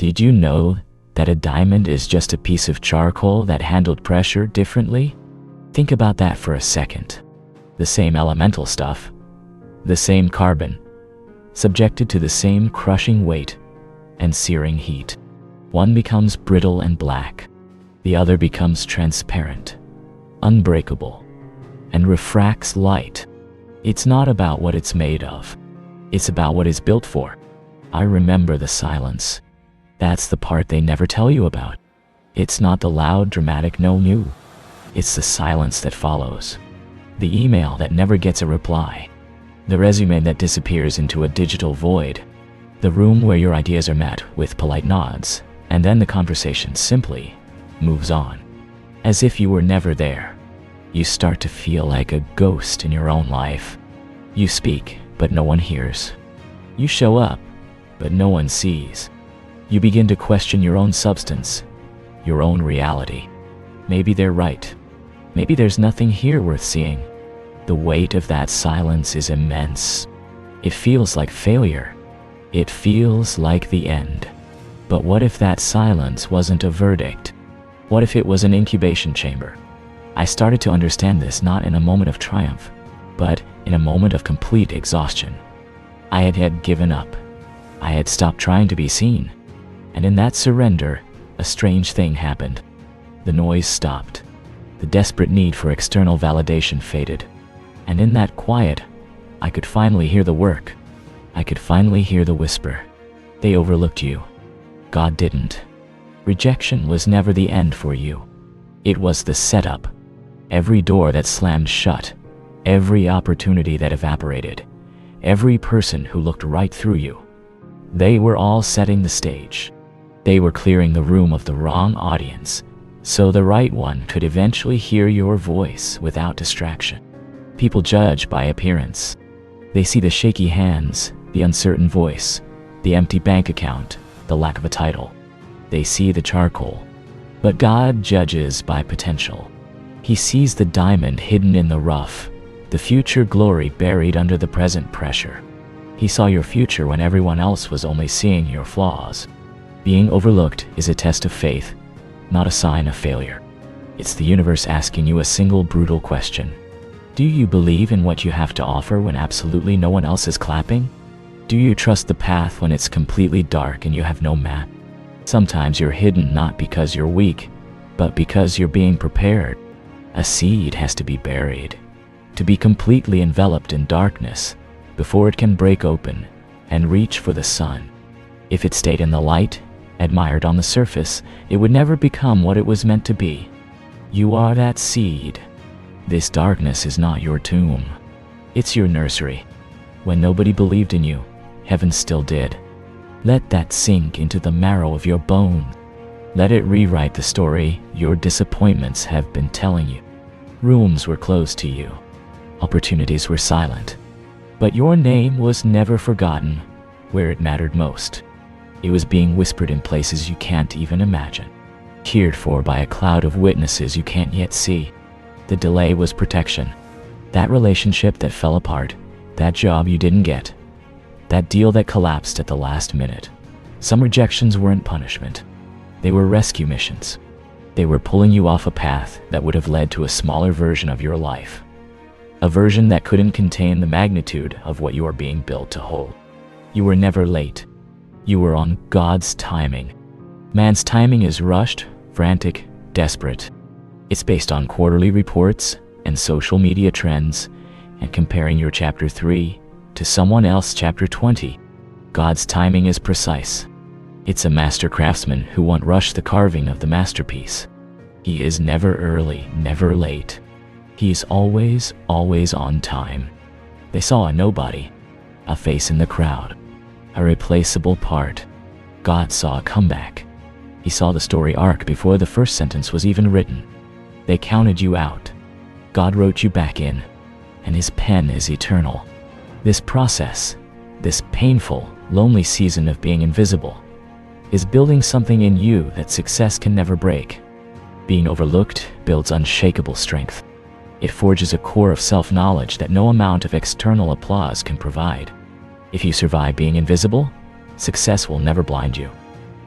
Did you know that a diamond is just a piece of charcoal that handled pressure differently? Think about that for a second. The same elemental stuff, the same carbon, subjected to the same crushing weight and searing heat. One becomes brittle and black. The other becomes transparent, unbreakable, and refracts light. It's not about what it's made of. It's about what it's built for. I remember the silence. That's the part they never tell you about. It's not the loud, dramatic no. It's the silence that follows. The email that never gets a reply. The resume that disappears into a digital void. The room where your ideas are met with polite nods, and then the conversation simply moves on. As if you were never there. You start to feel like a ghost in your own life. You speak, but no one hears. You show up, but no one sees. You begin to question your own substance, your own reality. Maybe they're right. Maybe there's nothing here worth seeing. The weight of that silence is immense. It feels like failure. It feels like the end. But what if that silence wasn't a verdict? What if it was an incubation chamber? I started to understand this not in a moment of triumph, but in a moment of complete exhaustion. I had given up. I had stopped trying to be seen. And in that surrender, a strange thing happened. The noise stopped. The desperate need for external validation faded. And in that quiet, I could finally hear the work. I could finally hear the whisper. They overlooked you. God didn't. Rejection was never the end for you. It was the setup. Every door that slammed shut, every opportunity that evaporated, every person who looked right through you. They were all setting the stage. They were clearing the room of the wrong audience, so the right one could eventually hear your voice without distraction. People judge by appearance. They see the shaky hands, the uncertain voice, the empty bank account, the lack of a title. They see the charcoal. But God judges by potential. He sees the diamond hidden in the rough, the future glory buried under the present pressure. He saw your future when everyone else was only seeing your flaws. Being overlooked is a test of faith, not a sign of failure. It's the universe asking you a single brutal question. Do you believe in what you have to offer when absolutely no one else is clapping? Do you trust the path when it's completely dark and you have no map? Sometimes you're hidden not because you're weak, but because you're being prepared. A seed has to be buried, to be completely enveloped in darkness before it can break open and reach for the sun. If it stayed in the light, admired on the surface, it would never become what it was meant to be. You are that seed. This darkness is not your tomb. It's your nursery. When nobody believed in you, heaven still did. Let that sink into the marrow of your bones. Let it rewrite the story your disappointments have been telling you. Rooms were closed to you. Opportunities were silent. But your name was never forgotten where it mattered most. It was being whispered in places you can't even imagine. Cared for by a cloud of witnesses you can't yet see. The delay was protection. That relationship that fell apart. That job you didn't get. That deal that collapsed at the last minute. Some rejections weren't punishment. They were rescue missions. They were pulling you off a path that would have led to a smaller version of your life. A version that couldn't contain the magnitude of what you are being built to hold. You were never late. You were on God's timing. Man's timing is rushed, frantic, desperate. It's based on quarterly reports and social media trends and comparing your chapter 3 to someone else's chapter 20. God's timing is precise. It's a master craftsman who won't rush the carving of the masterpiece. He is never early, never late. He is always on time. They saw a nobody, a face in the crowd, a replaceable part. God saw a comeback. He saw the story arc before the first sentence was even written. They counted you out. God wrote you back in, and his pen is eternal. This process, this painful, lonely season of being invisible, is building something in you that success can never break. Being overlooked builds unshakable strength. It forges a core of self-knowledge that no amount of external applause can provide. If you survive being invisible, success will never blind you.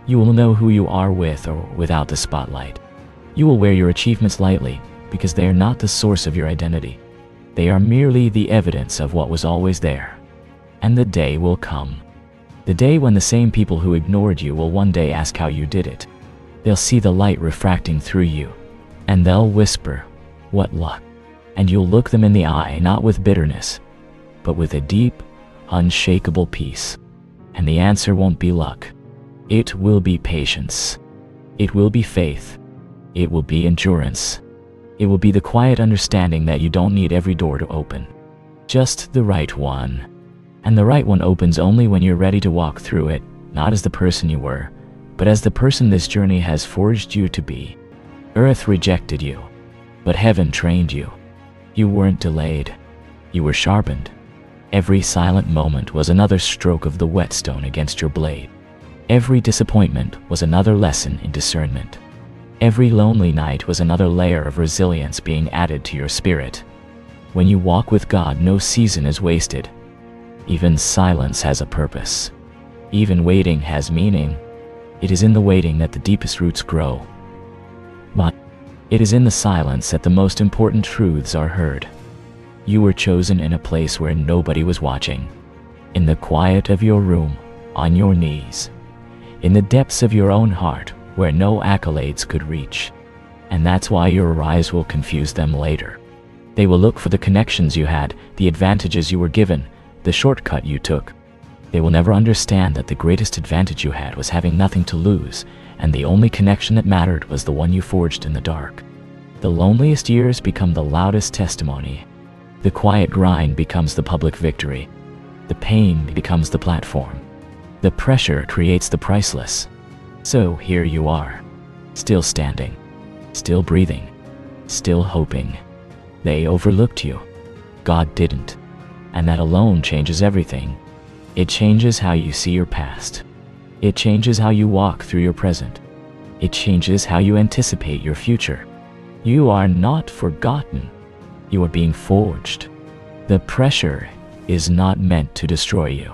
You will know who you are with or without the spotlight. You will wear your achievements lightly because they are not the source of your identity. They are merely the evidence of what was always there. And the day will come. The day when the same people who ignored you will one day ask how you did it. They'll see the light refracting through you, and they'll whisper, "What luck?" And you'll look them in the eye, not with bitterness, but with a deep, unshakable peace. And the answer won't be luck. It will be patience. It will be faith. It will be endurance. It will be the quiet understanding that you don't need every door to open, just the right one. And the right one opens only when you're ready to walk through it, not as the person you were, but as the person this journey has forged you to be. Earth rejected you, but heaven trained you. You weren't delayed. You were sharpened. Every silent moment was another stroke of the whetstone against your blade. Every disappointment was another lesson in discernment. Every lonely night was another layer of resilience being added to your spirit. When you walk with God, no season is wasted. Even silence has a purpose. Even waiting has meaning. It is in the waiting that the deepest roots grow. But it is in the silence that the most important truths are heard. You were chosen in a place where nobody was watching. In the quiet of your room, on your knees. In the depths of your own heart, where no accolades could reach. And that's why your eyes will confuse them later. They will look for the connections you had, the advantages you were given, the shortcut you took. They will never understand that the greatest advantage you had was having nothing to lose, and the only connection that mattered was the one you forged in the dark. The loneliest years become the loudest testimony. The quiet grind becomes the public victory. The pain becomes the platform. The pressure creates the priceless. So here you are, still standing, still breathing, still hoping. They overlooked you. God didn't. And that alone changes everything. It changes how you see your past. It changes how you walk through your present. It changes how you anticipate your future. You are not forgotten. You are being forged. The pressure is not meant to destroy you.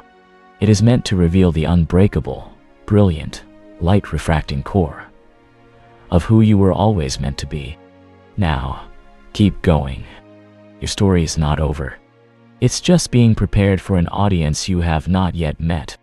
It is meant to reveal the unbreakable, brilliant, light-refracting core of who you were always meant to be. Now, keep going. Your story is not over. It's just being prepared for an audience you have not yet met.